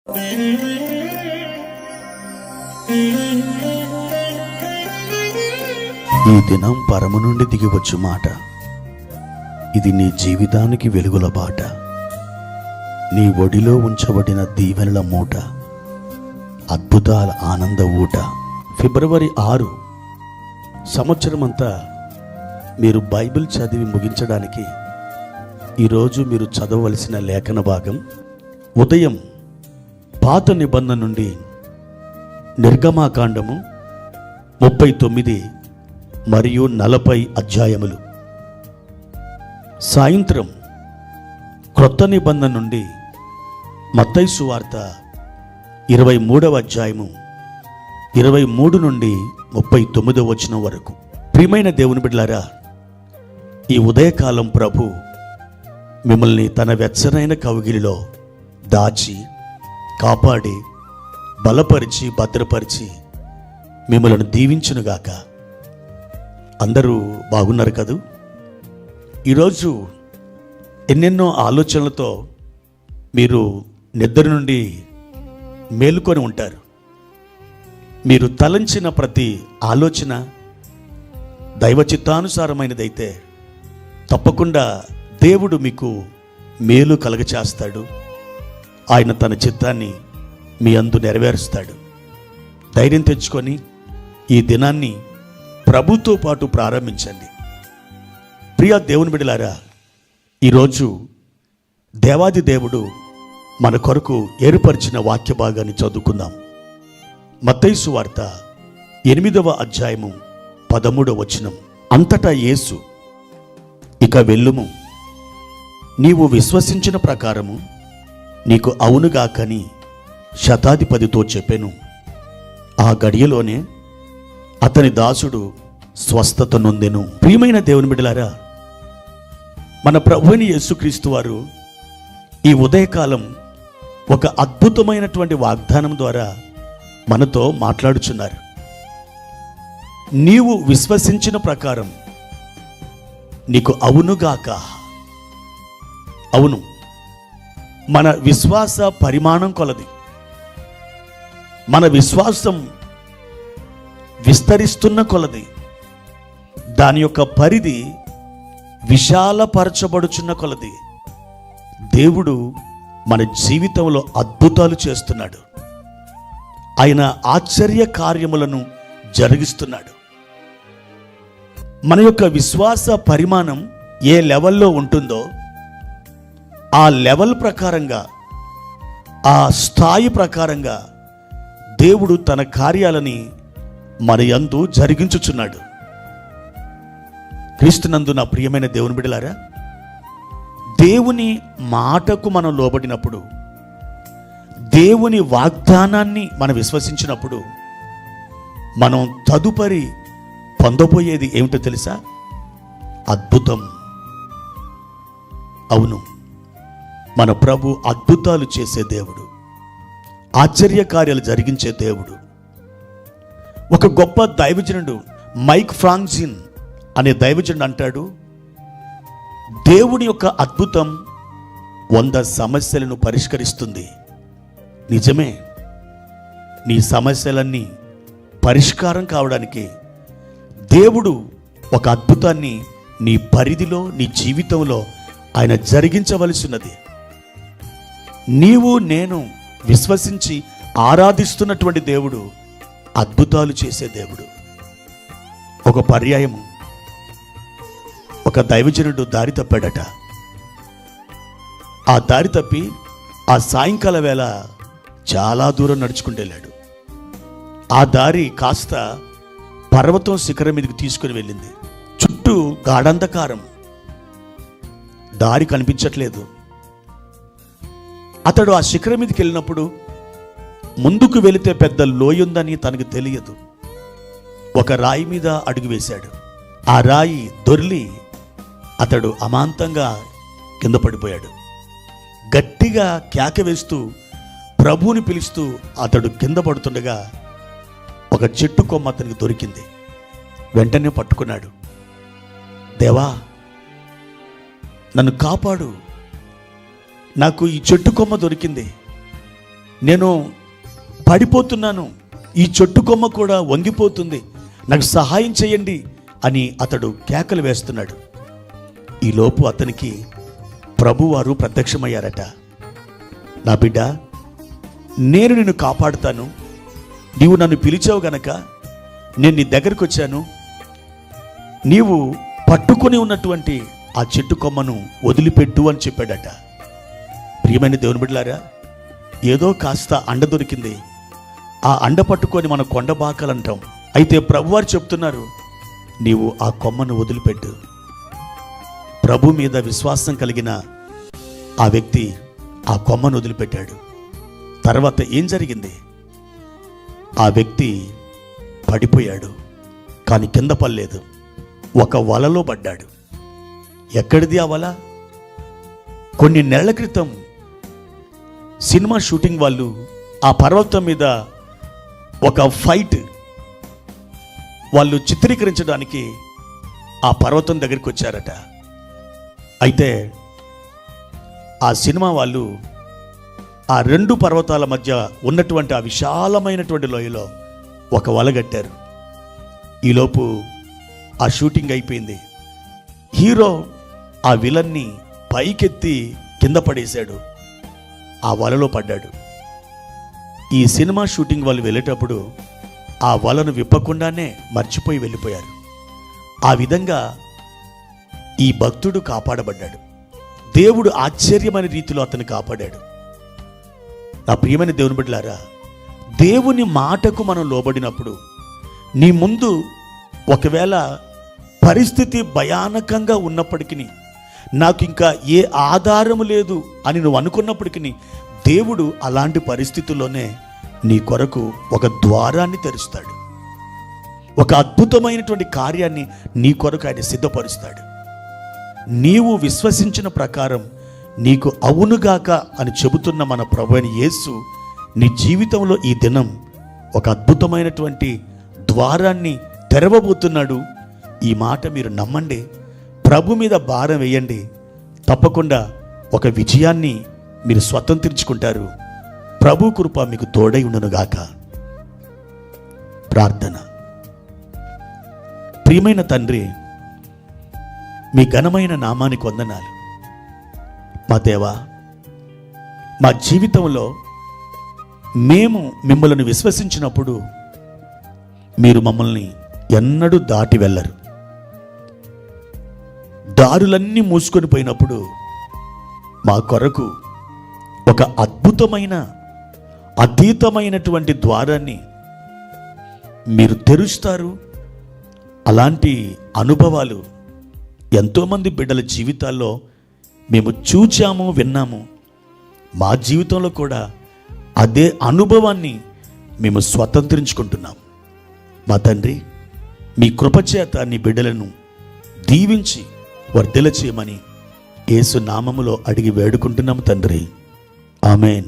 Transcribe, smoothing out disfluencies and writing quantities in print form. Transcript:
ఈ దినం పరము నుండి దిగివచ్చు మాట. ఇది నీ జీవితానికి వెలుగుల బాట. నీ ఒడిలో ఉంచబడిన దీవెనల మూట, అద్భుతాల ఆనంద ఊట. ఫిబ్రవరి 6 సంవత్సరమంతా మీరు బైబిల్ చదివి ముగించడానికి ఈరోజు మీరు చదవవలసిన లేఖన భాగం ఉదయం పాత నిబంధన నుండి నిర్గమాకాండము 39 మరియు 40 అధ్యాయములు. సాయంత్రం క్రొత్త నిబంధన నుండి మత్తయి సువార్త 23వ అధ్యాయము 23 నుండి 39వ వచనం వరకు. ప్రియమైన దేవుని బిడ్డలారా, ఈ ఉదయకాలం ప్రభు మిమ్మల్ని తన వెచ్చనైన కౌగిలిలో దాచి కాపాడి బలపరిచి భద్రపరిచి మిమ్మల్ని దీవించునుగాక. అందరూ బాగున్నారు కదూ? ఈరోజు ఎన్నెన్నో ఆలోచనలతో మీరు నిద్ర నుండి మేలుకొని ఉంటారు. మీరు తలంచిన ప్రతి ఆలోచన దైవ చిత్తానుసారమైనదైతే తప్పకుండా దేవుడు మీకు మేలు కలగచేస్తాడు. ఆయన తన చిత్తాన్ని మీ అందు నెరవేరుస్తాడు. ధైర్యం తెచ్చుకొని ఈ దినాన్ని ప్రభుతో పాటు ప్రారంభించండి. ప్రియ దేవుని బిడ్డలారా, ఈరోజు దేవాది దేవుడు మన కొరకు ఏర్పరిచిన వాక్య భాగాన్ని చదువుకుందాం. మత్తయి సువార్త 8వ అధ్యాయము 13వ వచనం. అంతటా యేసు, ఇక వెళ్ళుము, నీవు విశ్వసించిన ప్రకారము నీకు అవునుగాకని శతాధిపతితో చెప్పెను. ఆ గడియలోనే అతని దాసుడు స్వస్థత నొందెను. ప్రియమైన దేవుని బిడ్డలారా, మన ప్రభువైన యేసుక్రీస్తు వారు ఈ ఉదయకాలం ఒక అద్భుతమైనటువంటి వాగ్దానం ద్వారా మనతో మాట్లాడుచున్నారు. నీవు విశ్వసించిన ప్రకారం నీకు అవునుగాక. అవును, మన విశ్వాస పరిమాణం కొలది, మన విశ్వాసం విస్తరిస్తున్న కొలది, దాని యొక్క పరిధి విశాలపరచబడుచున్న కొలది దేవుడు మన జీవితంలో అద్భుతాలు చేస్తున్నాడు. ఆయన ఆశ్చర్య కార్యములను జరిగిస్తున్నాడు. మన యొక్క విశ్వాస పరిమాణం ఏ లెవెల్లో ఉంటుందో ఆ లెవెల్ ప్రకారంగా, ఆ స్థాయి ప్రకారంగా దేవుడు తన కార్యాలని మన యందు జరిగించుచున్నాడు. క్రీస్తునందు నా ప్రియమైన దేవుని బిడ్డలారా, దేవుని మాటకు మనం లోబడినప్పుడు, దేవుని వాగ్దానాన్ని మనం విశ్వసించినప్పుడు మనం తదుపరి పొందబోయేది ఏమిటో తెలుసా? అద్భుతం. అవును, మన ప్రభు అద్భుతాలు చేసే దేవుడు, ఆశ్చర్య కార్యాలు జరిగించే దేవుడు. ఒక గొప్ప దైవజనుడు మైక్ ఫ్రాంక్జిన్ అనే దైవజనుడు అంటాడు, దేవుని యొక్క అద్భుతం 100 సమస్యలను పరిష్కరిస్తుంది. నిజమే, నీ సమస్యలన్నీ పరిష్కారం కావడానికి దేవుడు ఒక అద్భుతాన్ని నీ పరిధిలో, నీ జీవితంలో ఆయన జరిగించవలసినది. నీవు నేను విశ్వసించి ఆరాధిస్తున్నటువంటి దేవుడు అద్భుతాలు చేసే దేవుడు. ఒక పర్యాయము ఒక దైవజనుడు దారి తప్పాడట. ఆ దారి తప్పి ఆ సాయంకాల వేళ చాలా దూరం నడుచుకుంటూ వెళ్ళాడు. ఆ దారి కాస్త పర్వతం శిఖరం మీదకి తీసుకుని వెళ్ళింది. చుట్టూ గాఢంధకారం, దారి కనిపించట్లేదు. అతడు ఆ శిఖరం మీదకి వెళ్ళినప్పుడు ముందుకు వెళితే పెద్ద లోయ ఉందని తనకు తెలియదు. ఒక రాయి మీద అడుగు వేశాడు. ఆ రాయి దొర్లి అతడు అమాంతంగా కింద పడిపోయాడు. గట్టిగా కేక వేస్తూ ప్రభువుని పిలుస్తూ అతడు కింద పడుతుండగా ఒక చెట్టు కొమ్మ అతనికి దొరికింది. వెంటనే పట్టుకున్నాడు. దేవా, నన్ను కాపాడు, నాకు ఈ చెట్టు కొమ్మ దొరికింది, నేను పడిపోతున్నాను, ఈ చెట్టు కొమ్మ కూడా వంగిపోతుంది, నాకు సహాయం చేయండి అని అతడు కేకలు వేస్తున్నాడు. ఈలోపు అతనికి ప్రభువారు ప్రత్యక్షమయ్యారట. నా బిడ్డ, నేను నిన్ను కాపాడుతాను, నీవు నన్ను పిలిచావు గనక నేను నీ దగ్గరకు వచ్చాను, నీవు పట్టుకొని ఉన్నటువంటి ఆ చెట్టు కొమ్మను వదిలిపెట్టు అని చెప్పాడట. ప్రియమైన దేవుని బిడ్డలారా, ఏదో కాస్త అండ దొరికింది, ఆ అండ పట్టుకొని మనం కొండ బాకాలంటాం. అయితే ప్రభువారు చెప్తున్నారు, నీవు ఆ కొమ్మను వదిలిపెట్టు. ప్రభు మీద విశ్వాసం కలిగిన ఆ వ్యక్తి ఆ కొమ్మను వదిలిపెట్టాడు. తర్వాత ఏం జరిగింది? ఆ వ్యక్తి పడిపోయాడు, కానీ కింద పడలేదు, ఒక వలలో పడ్డాడు. ఎక్కడిది ఆ వల? కొన్ని నెలల క్రితం సినిమా షూటింగ్ వాళ్ళు ఆ పర్వతం మీద ఒక ఫైట్ వాళ్ళు చిత్రీకరించడానికి ఆ పర్వతం దగ్గరికి వచ్చారట. అయితే ఆ సినిమా వాళ్ళు ఆ రెండు పర్వతాల మధ్య ఉన్నటువంటి ఆ విశాలమైనటువంటి లోయలో ఒక వల కట్టారు. ఈలోపు ఆ షూటింగ్ అయిపోయింది. హీరో ఆ విలన్ని పైకెత్తి కింద పడేశాడు, ఆ వలలో పడ్డాడు. ఈ సినిమా షూటింగ్ వాళ్ళు వెళ్ళేటప్పుడు ఆ వలను విప్పకుండానే మర్చిపోయి వెళ్ళిపోయారు. ఆ విధంగా ఈ భక్తుడు కాపాడబడ్డాడు. దేవుడు ఆశ్చర్యమైన రీతిలో అతన్ని కాపాడాడు. నా ప్రియమైన దేవుని బిడ్డలారా, దేవుని మాటకు మనం లోబడినప్పుడు నీ ముందు ఒకవేళ పరిస్థితి భయానకంగా ఉన్నప్పటికీ, నాకు ఇంకా ఏ ఆధారము లేదు అని నువ్వు అనుకున్నప్పటికీ, దేవుడు అలాంటి పరిస్థితుల్లోనే నీ కొరకు ఒక ద్వారాన్ని తెరుస్తాడు. ఒక అద్భుతమైనటువంటి కార్యాన్ని నీ కొరకు ఆయన సిద్ధపరుస్తాడు. నీవు విశ్వసించిన ప్రకారం నీకు అవునుగాక అని చెబుతున్న మన ప్రభువైన యేసు నీ జీవితంలో ఈ దినం ఒక అద్భుతమైనటువంటి ద్వారాన్ని తెరవబోతున్నాడు. ఈ మాట మీరు నమ్మండి, ప్రభు మీద భారం వేయండి, తప్పకుండా ఒక విజయాన్ని మీరు స్వతంత్రించుకుంటారు. ప్రభు కృప మీకు తోడై ఉండునుగాక. ప్రార్థన. ప్రియమైన తండ్రి, మీ ఘనమైన నామానికి వందనాలు. మా దేవా, మా జీవితంలో మేము మిమ్మల్ని విశ్వసించినప్పుడు మీరు మమ్మల్ని ఎన్నడూ దాటి వెళ్ళరు. దారులన్నీ మూసుకొని పోయినప్పుడు మా కొరకు ఒక అద్భుతమైన అతీతమైనటువంటి ద్వారాన్ని మీరు తెరుస్తారు. అలాంటి అనుభవాలు ఎంతోమంది బిడ్డల జీవితాల్లో మేము చూచాము, విన్నాము. మా జీవితంలో కూడా అదే అనుభవాన్ని మేము స్వతంత్రించుకుంటున్నాం. మా తండ్రి, మీ కృపచేత నీ బిడ్డలను దీవించి వర్ధిల్ల చేయమని యేసు నామములో అడిగి వేడుకుంటున్నాము తండ్రి. ఆమేన్.